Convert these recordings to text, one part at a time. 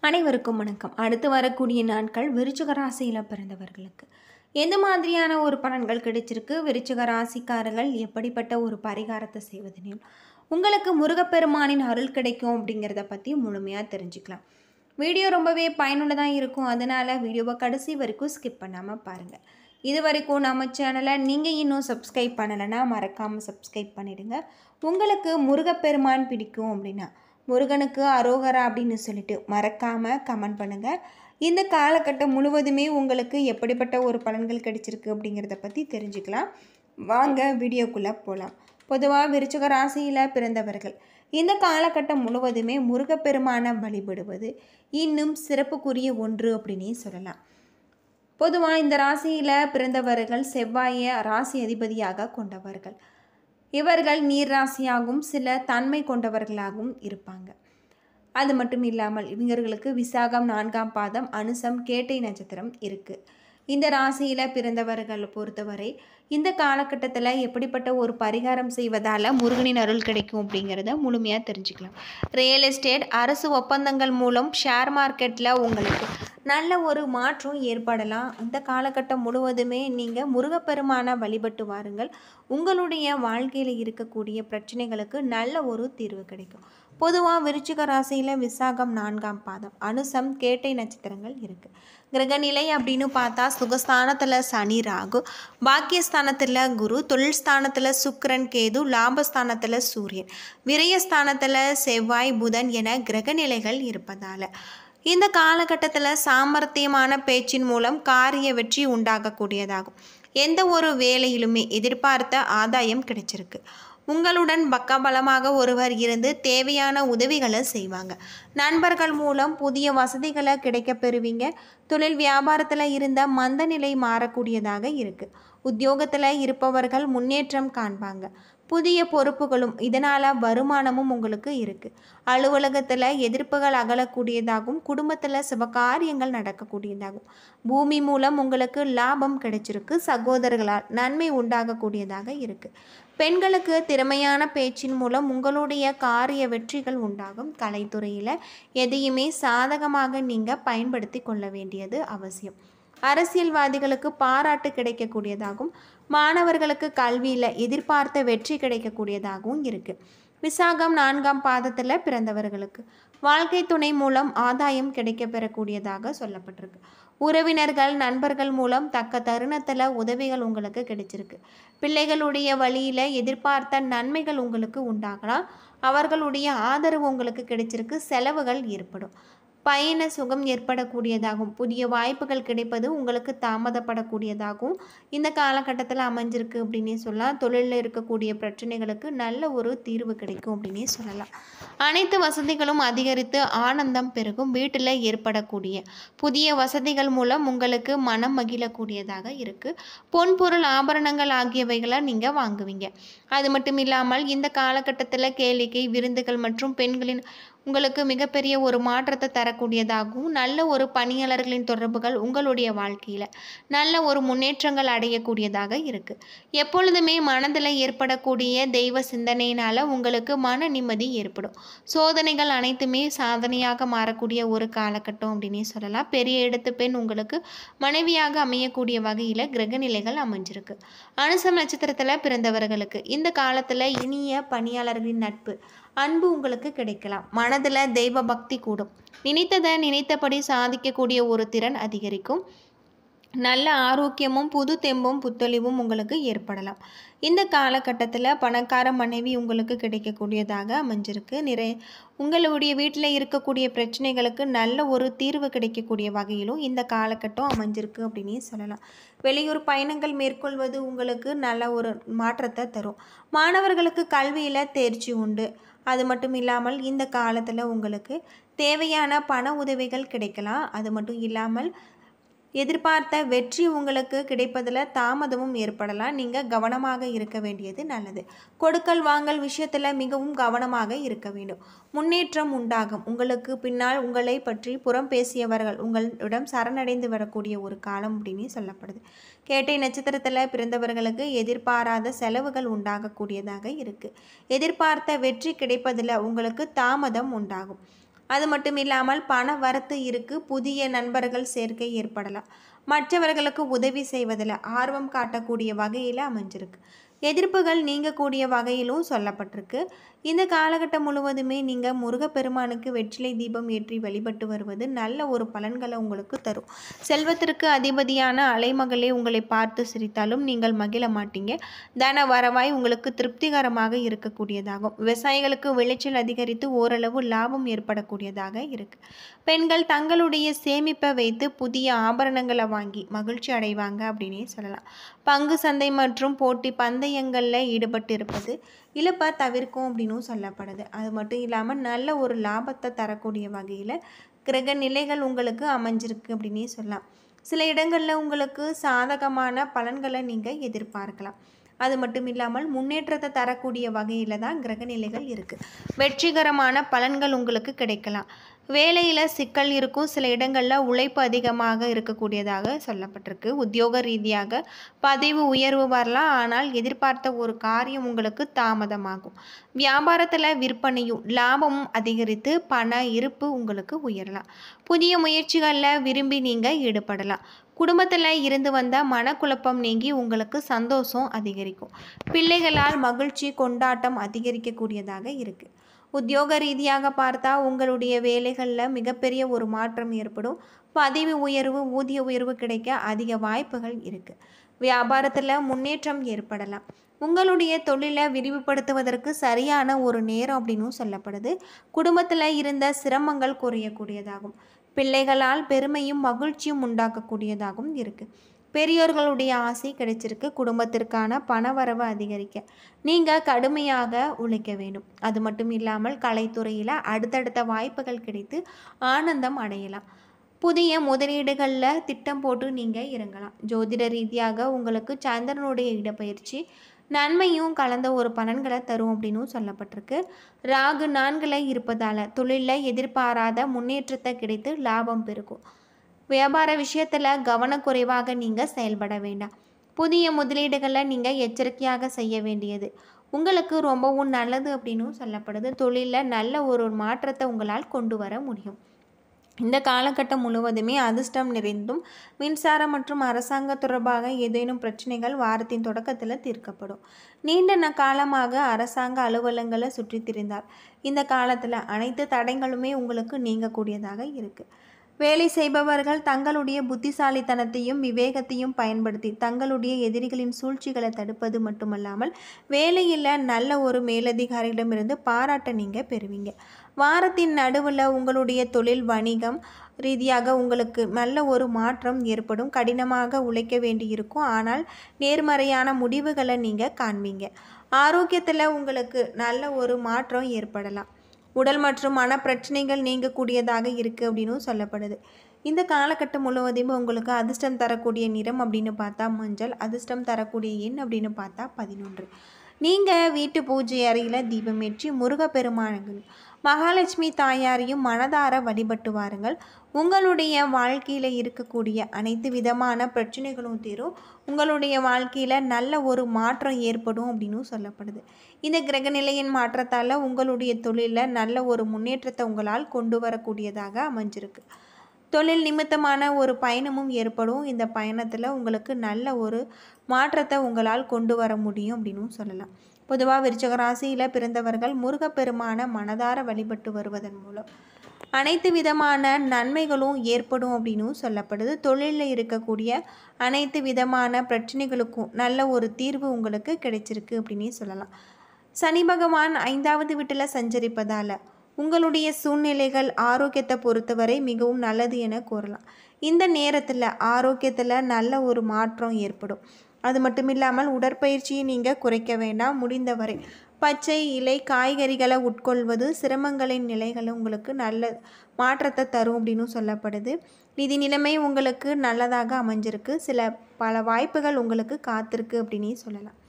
அனைவருக்கும் வணக்கம். அடுத்து வரக்கூடிய நாட்கள் விருச்சிக ராசியில் பிறந்தவர்களுக்கு எந்த மாதிரியான ஒரு பலன்கள் கிடைச்சிருக்கு, விருச்சிக ராசிக்காரர்கள் எப்படிப்பட்ட ஒரு பரிகாரத்தை செய்வதனையும் உங்களுக்கு முருகப்பெருமானின் அருள் கிடைக்கும் அப்படிங்கிறத பற்றி முழுமையாக தெரிஞ்சுக்கலாம். வீடியோ ரொம்பவே பயனுள்ளதாக இருக்கும். அதனால் வீடியோவை கடைசி வரைக்கும் ஸ்கிப் பண்ணாமல் பாருங்கள். இது வரைக்கும் நம்ம சேனலை நீங்கள் இன்னும் சப்ஸ்கிரைப் பண்ணலைன்னா மறக்காமல் சப்ஸ்கிரைப் பண்ணிவிடுங்க. உங்களுக்கு முருகப்பெருமான் பிடிக்கும் அப்படின்னா முருகனுக்கு அரோகரா அப்படின்னு சொல்லிட்டு மறக்காமல் கமெண்ட் பண்ணுங்கள். இந்த காலகட்டம் முழுவதுமே உங்களுக்கு எப்படிப்பட்ட ஒரு பலன்கள் கிடைச்சிருக்கு அப்படிங்கிறத பற்றி தெரிஞ்சுக்கலாம். வாங்க வீடியோக்குள்ளே போகலாம். பொதுவாக விருச்சிக ராசியில் பிறந்தவர்கள் இந்த காலகட்டம் முழுவதுமே முருகப்பெருமானை வழிபடுவது இன்னும் சிறப்புக்குரிய ஒன்று அப்படின்னே சொல்லலாம். பொதுவாக இந்த ராசியில் பிறந்தவர்கள் செவ்வாயை ராசி அதிபதியாக கொண்டவர்கள். இவர்கள் நீர் ராசியாகவும் சில தன்மை கொண்டவர்களாகவும் இருப்பாங்க. அது மட்டும் இல்லாமல் இவங்களுக்கு விசாகம் 4ஆம் பாதம், அனுசம், கேட்டை நட்சத்திரம் இருக்குது. இந்த ராசியில் பிறந்தவர்கள் பொறுத்தவரை இந்த காலகட்டத்தில் எப்படிப்பட்ட ஒரு பரிகாரம் செய்வதால் முருகனின் அருள் கிடைக்கும் அப்படிங்கிறத முழுமையாக தெரிஞ்சுக்கலாம். ரியல் எஸ்டேட், அரசு ஒப்பந்தங்கள் மூலம் ஷேர் மார்க்கெட்டில் உங்களுக்கு நல்ல ஒரு மாற்றம் ஏற்படலாம். இந்த காலகட்டம் முழுவதுமே நீங்கள் முருகப்பெருமானை வழிபட்டு வாருங்கள். உங்களுடைய வாழ்க்கையில் இருக்கக்கூடிய பிரச்சனைகளுக்கு நல்ல ஒரு தீர்வு கிடைக்கும். பொதுவாக விருச்சிக ராசியில் விசாகம் 4ஆம் பாதம், அனுசம், கேட்டை நட்சத்திரங்கள் இருக்குது. கிரகநிலை அப்படின்னு பார்த்தா சுகஸ்தானத்தில் சனி, ராகு, பாக்கியஸ்தானத்தில் குரு, தொழில் ஸ்தானத்தில் சுக்கிரன், கேது, லாபஸ்தானத்தில் சூரியன், விரயஸ்தானத்தில் செவ்வாய், புதன் என கிரகநிலைகள் இருப்பதால் இந்த காலகட்டத்தில் சாமர்த்தியமான பேச்சின் மூலம் காரிய வெற்றி உண்டாகக்கூடியதாகும். எந்த ஒரு வேலையிலுமே எதிர்பார்த்த ஆதாயம் கிடைச்சிருக்கு. உங்களுடன் பக்கபலமாக ஒருவர் இருந்து தேவையான உதவிகளை செய்வாங்க. நண்பர்கள் மூலம் புதிய வசதிகளை கிடைக்க பெறுவீங்க. தொழில் வியாபாரத்தில் இருந்த மந்த நிலை மாறக்கூடியதாக இருக்குது. உத்தியோகத்தில் இருப்பவர்கள் முன்னேற்றம் காண்பாங்க. புதிய பொறுப்புகளும் இதனால் வருமானமும் உங்களுக்கு இருக்குது. அலுவலகத்தில் எதிர்ப்புகள் அகலக்கூடியதாகவும் குடும்பத்தில் சுபகாரியங்கள் நடக்கக்கூடியதாகும். பூமி மூலம் உங்களுக்கு லாபம் கிடைச்சிருக்கு. சகோதரர்களால் நன்மை உண்டாகக்கூடியதாக இருக்குது. பெண்களுக்கு திறமையான பேச்சின் மூலம் உங்களுடைய காரிய வெற்றிகள் உண்டாகும். கலைத்துறையில் எதையுமே சாதகமாக நீங்கள் பயன்படுத்தி கொள்ள வேண்டியது அவசியம். அரசியல்வாதிகளுக்கு பாராட்டு கிடைக்கக்கூடியதாகவும் மாணவர்களுக்கு கல்வியில் எதிர்பார்த்த வெற்றி கிடைக்கக்கூடியதாகவும் இருக்குது. விசாகம் 4ஆம் பாதத்தில் பிறந்தவர்களுக்கு வாழ்க்கை துணை மூலம் ஆதாயம் கிடைக்க பெறக்கூடியதாக சொல்லப்பட்டிருக்கு. உறவினர்கள், நண்பர்கள் மூலம் தக்க தருணத்தில் உதவிகள் உங்களுக்கு கிடைச்சிருக்கு. பிள்ளைகளுடைய வழியில் எதிர்பார்த்த நன்மைகள் உங்களுக்கு உண்டாகலாம். அவர்களுடைய ஆதரவு உங்களுக்கு கிடைச்சிருக்கு. செலவுகள் ஏற்படும். பயண சுகம் ஏற்படக்கூடியதாகும். புதிய வாய்ப்புகள் கிடைப்பது உங்களுக்கு தாமதப்படக்கூடியதாகவும் இந்த காலகட்டத்தில் அமைஞ்சிருக்கு அப்படின்னே சொல்லலாம். தொழிலில் இருக்கக்கூடிய பிரச்சனைகளுக்கு நல்ல ஒரு தீர்வு கிடைக்கும் அப்படின்னே சொல்லலாம். அனைத்து வசதிகளும் அதிகரித்து ஆனந்தம் பெருகும். வீட்டில் ஏற்படக்கூடிய புதிய வசதிகள் மூலம் உங்களுக்கு மனம் மகிழக்கூடியதாக இருக்குது. பொன்பொருள், ஆபரணங்கள் ஆகியவைகளை நீங்கள் வாங்குவீங்க. அது மட்டும் இல்லாமல் இந்த காலகட்டத்தில் கேளிக்கை, விருந்துகள் மற்றும் பெண்களின் உங்களுக்கு மிகப்பெரிய ஒரு மாற்றத்தை தரக்கூடியதாகவும் நல்ல ஒரு பணியாளர்களின் தொடர்புகள் உங்களுடைய வாழ்க்கையில் நல்ல ஒரு முன்னேற்றங்கள் அடையக்கூடியதாக இருக்குது. எப்பொழுதுமே மனதில் ஏற்படக்கூடிய தெய்வ சிந்தனையினால் உங்களுக்கு மன நிம்மதி ஏற்படும். சோதனைகள் அனைத்துமே சாதனையாக மாறக்கூடிய ஒரு காலகட்டம் அப்படின்னே சொல்லலாம். பெரிய இடத்து பெண் உங்களுக்கு மனைவியாக அமையக்கூடிய வகையில் கிரகநிலைகள் அமைஞ்சிருக்கு. அனுசம் நட்சத்திரத்தில் பிறந்தவர்களுக்கு இந்த காலத்தில் இனிய பணியாளர்களின் நட்பு, அன்பு உங்களுக்கு கிடைக்கலாம். மனதில் தெய்வ பக்தி கூடும். நினைத்ததை நினைத்தபடி சாதிக்கக்கூடிய ஒரு திறன் அதிகரிக்கும். நல்ல ஆரோக்கியமும் புது தெம்பும் புத்தொழிவும் உங்களுக்கு ஏற்படலாம். இந்த காலகட்டத்தில் பணக்கார மனைவி உங்களுக்கு கிடைக்கக்கூடியதாக அமைஞ்சிருக்கு. உங்களுடைய வீட்டில் இருக்கக்கூடிய பிரச்சனைகளுக்கு நல்ல ஒரு தீர்வு கிடைக்கக்கூடிய வகையிலும் இந்த காலகட்டம் அமைஞ்சிருக்கு அப்படின்னே சொல்லலாம். வெளியூர் பயணங்கள் மேற்கொள்வது உங்களுக்கு நல்ல ஒரு மாற்றத்தை தரும். மாணவர்களுக்கு கல்வியில் தேர்ச்சி உண்டு. அது மட்டும் இல்லாமல் இந்த காலத்தில் உங்களுக்கு தேவையான பண உதவிகள் கிடைக்கலாம். அது மட்டும் இல்லாமல் எதிர்பார்த்த வெற்றி உங்களுக்கு கிடைப்பதில் தாமதமும் ஏற்படலாம். நீங்கள் கவனமாக இருக்க வேண்டியது நல்லது. கொடுக்கல் வாங்கல் விஷயத்தில் மிகவும் கவனமாக இருக்க வேண்டும். முன்னேற்றம் உண்டாகும். உங்களுக்கு பின்னால் உங்களை பற்றி புறம் பேசியவர்கள் உங்களிடம் சரணடைந்து வரக்கூடிய ஒரு காலம் அப்படின்னு சொல்லப்படுது. கேட்டை நட்சத்திரத்தில் பிறந்தவர்களுக்கு எதிர்பாராத செலவுகள் உண்டாகக்கூடியதாக இருக்குது. எதிர்பார்த்த வெற்றி கிடைப்பதில் உங்களுக்கு தாமதம் உண்டாகும். அது மட்டும் இல்லாமல் பண வரத்து இருக்குது. புதிய நண்பர்கள் சேர்க்கை ஏற்படலாம். மற்றவர்களுக்கு உதவி செய்வதில் ஆர்வம் காட்டக்கூடிய வகையில் அமைஞ்சிருக்கு. எதிர்ப்புகள் நீங்கக்கூடிய வகையிலும் சொல்லப்பட்டிருக்கு. இந்த காலகட்டம் முழுவதுமே நீங்கள் முருகப்பெருமானுக்கு வெற்றிலை தீபம் ஏற்றி வழிபட்டு வருவது நல்ல ஒரு பலன்களை உங்களுக்கு தரும். செல்வத்திற்கு அதிபதியான அலைமகளே உங்களை பார்த்து சிரித்தாலும் நீங்கள் மகிழ மாட்டீங்க. தன வரவாய் உங்களுக்கு திருப்திகரமாக இருக்கக்கூடியதாகும். விவசாயிகளுக்கு விளைச்சல் அதிகரித்து ஓரளவு லாபம் ஏற்படக்கூடியதாக இருக்குது. பெண்கள் தங்களுடைய சேமிப்பை வைத்து புதிய ஆபரணங்களை வாங்கி மகிழ்ச்சி அடைவாங்க அப்படின்னே சொல்லலாம். பங்கு சந்தை மற்றும் போட்டி பந்தயங்களில் ஈடுபட்டு இருப்பது இழப்பை தவிர்க்கும் அப்படின்னும் சொல்லப்படுது. அது மட்டும் இல்லாமல் நல்ல ஒரு லாபத்தை தரக்கூடிய வகையில் கிரக நிலைகள் உங்களுக்கு அமைஞ்சிருக்கு அப்படின்னே சொல்லலாம். சில இடங்களில் உங்களுக்கு சாதகமான பலன்களை நீங்கள் எதிர்பார்க்கலாம். அது மட்டும் இல்லாமல் முன்னேற்றத்தை தரக்கூடிய வகையில் தான் கிரக நிலைகள் இருக்குது. வெற்றிகரமான பலன்கள் உங்களுக்கு கிடைக்கலாம். வேலையில் சிக்கல் இருக்கும். சில இடங்களில் உழைப்பு அதிகமாக இருக்கக்கூடியதாக சொல்லப்பட்டிருக்கு. உத்தியோக ரீதியாக பதவி உயர்வு வரலாம். ஆனால் எதிர்பார்த்த ஒரு காரியம் உங்களுக்கு தாமதமாகும். வியாபாரத்தில் விற்பனையும் லாபமும் அதிகரித்து பண இருப்பு உங்களுக்கு உயரலாம். புதிய முயற்சிகளில் விரும்பி நீங்கள் ஈடுபடலாம். குடும்பத்தில் இருந்து வந்த மனக்குழப்பம் நீங்கி உங்களுக்கு சந்தோஷம் அதிகரிக்கும். பிள்ளைகளால் மகிழ்ச்சி கொண்டாட்டம் அதிகரிக்கக்கூடியதாக இருக்குது. உத்தியோக ரீதியாக பார்த்தா உங்களுடைய வேலைகளில் மிகப்பெரிய ஒரு மாற்றம் ஏற்படும். பதவி உயர்வு ஊதிய உயர்வு கிடைக்க அதிக வாய்ப்புகள் இருக்குது. வியாபாரத்தில் முன்னேற்றம் ஏற்படலாம். உங்களுடைய தொழிலை விரிவுபடுத்துவதற்கு சரியான ஒரு நேரம் அப்படின்னும் சொல்லப்படுது. குடும்பத்தில் இருந்த சிரமங்கள் குறையக்கூடியதாகும். பிள்ளைகளால் பெருமையும் மகிழ்ச்சியும் உண்டாக்கக்கூடியதாகவும் இருக்குது. பெரியோர்களுடைய ஆசை கிடைச்சிருக்கு. குடும்பத்திற்கான பணவரவு அதிகரிக்க நீங்கள் கடுமையாக உழைக்க வேண்டும். அது மட்டும் இல்லாமல் கலைத்துறையில் அடுத்தடுத்த வாய்ப்புகள் கிடைத்து ஆனந்தம் அடையலாம். புதிய முதலீடுகளில் திட்டம் போட்டு நீங்கள் இறங்கலாம். ஜோதிட ரீதியாக உங்களுக்கு சந்திரனுடைய இடப்பெயர்ச்சி நன்மையும் கலந்த ஒரு பலன்களை தரும் அப்படின்னும் சொல்லப்பட்டிருக்கு. ராகு 4 இருப்பதால் தொழிலில் எதிர்பாராத முன்னேற்றத்தை கிடைத்து லாபம் பெருகும். வியாபார விஷயத்தில் கவனக்குறைவாக நீங்கள் செயல்பட வேண்டாம். புதிய முதலீடுகளை நீங்கள் எச்சரிக்கையாக செய்ய வேண்டியது உங்களுக்கு ரொம்பவும் நல்லது அப்படின்னும் சொல்லப்படுது. தொழிலில் நல்ல ஒரு மாற்றத்தை உங்களால் கொண்டு வர முடியும். இந்த காலகட்டம் முழுவதுமே அதிர்ஷ்டம் நிறைந்தும் மின்சாரம் மற்றும் அரசாங்க தொடர்பாக ஏதேனும் பிரச்சனைகள் வாரத்தின் தொடக்கத்தில் தீர்க்கப்படும். நீண்ட காலமாக அரசாங்க அலுவலகங்களை சுற்றி திரிந்தார். இந்த காலத்தில் அனைத்து தடைகளுமே உங்களுக்கு நீங்கக்கூடியதாக இருக்குது. வேலை செய்பவர்கள் தங்களுடைய புத்திசாலித்தனத்தையும் விவேகத்தையும் பயன்படுத்தி தங்களுடைய எதிரிகளின் சூழ்ச்சிகளை தடுப்பது மட்டுமல்லாமல் வேலையில் நல்ல ஒரு மேலதிகாரிகளிடமிருந்து பாராட்ட நீங்கள் பெறுவீங்க. வாரத்தின் நடுவில் உங்களுடைய தொழில் வணிகம் ரீதியாக உங்களுக்கு நல்ல ஒரு மாற்றம் ஏற்படும். கடினமாக உழைக்க வேண்டியிருக்கும். ஆனால் நேர்மறையான முடிவுகளை நீங்கள் காண்பீங்க. ஆரோக்கியத்தில் உங்களுக்கு நல்ல ஒரு மாற்றம் ஏற்படலாம். உடல் மற்றும் மன பிரச்சனைகள் நீங்கக்கூடியதாக இருக்குது அப்படின்னு சொல்லப்படுது. இந்த காலகட்டம் முழுவதுமே உங்களுக்கு அதிர்ஷ்டம் தரக்கூடிய நிறம் அப்படின்னு பார்த்தா மஞ்சள். அதிர்ஷ்டம் தரக்கூடிய எண் அப்படின்னு பார்த்தா 11. நீங்கள் வீட்டு பூஜை அறையில் தீபமேற்றி முருகப்பெருமானுக்கு மகாலட்சுமி தாயாரையும் மனதார வழிபட்டு வாருங்கள். உங்களுடைய வாழ்க்கையில் இருக்கக்கூடிய அனைத்து விதமான பிரச்சனைகளும் தீரும். உங்களுடைய வாழ்க்கையில் நல்ல ஒரு மாற்றம் ஏற்படும் அப்படின்னு சொல்லப்படுது. இந்த கிரகநிலையின் மாற்றத்தால் உங்களுடைய தொழிலில் நல்ல ஒரு முன்னேற்றத்தை உங்களால் கொண்டு வரக்கூடியதாக அமைஞ்சிருக்கு. தொழில் நிமித்தமான ஒரு பயணமும் ஏற்படும். இந்த பயணத்தில் உங்களுக்கு நல்ல ஒரு மாற்றத்தை உங்களால் கொண்டு வர முடியும் அப்படின்னு சொல்லலாம். பொதுவாக விருச்சிக ராசியில் பிறந்தவர்கள் முருகப்பெருமான மனதார வழிபட்டு வருவதன் மூலம் அனைத்து விதமான நன்மைகளும் ஏற்படும் அப்படின்னு சொல்லப்படுது. தொழிலில் இருக்கக்கூடிய அனைத்து விதமான பிரச்சனைகளுக்கும் நல்ல ஒரு தீர்வு உங்களுக்கு கிடைச்சிருக்கு அப்படின்னு சொல்லலாம். சனி பகவான் 5வது வீட்டில் சஞ்சரிப்பதால் உங்களுடைய சூழ்நிலைகள் ஆரோக்கியத்தை பொறுத்தவரை மிகவும் நல்லது என கூறலாம். இந்த நேரத்தில் ஆரோக்கியத்தில் நல்ல ஒரு மாற்றம் ஏற்படும். அது மட்டும் இல்லாமல் உடற்பயிற்சியை நீங்கள் குறைக்க வேண்டாம். முடிந்தவரை பச்சை இலை காய்கறிகளை உட்கொள்வது சிரமங்களின் நிலைகளை உங்களுக்கு நல்ல மாற்றத்தை தரும் அப்படின்னு சொல்லப்படுது. நிதி நிலைமை உங்களுக்கு நல்லதாக அமைஞ்சிருக்கு. பல வாய்ப்புகள் உங்களுக்கு காத்திருக்கு அப்படின்னு சொல்லலாம்.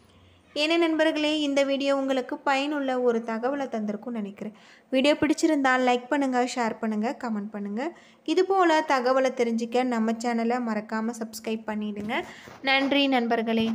ஏன்னா நண்பர்களே, இந்த வீடியோ உங்களுக்கு பயனுள்ள ஒரு தகவலை தந்திருக்கும்னு நினைக்கிறேன். வீடியோ பிடிச்சிருந்தால் லைக் பண்ணுங்கள், ஷேர் பண்ணுங்கள், கமெண்ட் பண்ணுங்கள். இதுபோல் தகவலை தெரிஞ்சிக்க நம்ம சேனலை மறக்காமல் சப்ஸ்கிரைப் பண்ணிவிடுங்க. நன்றி நண்பர்களே.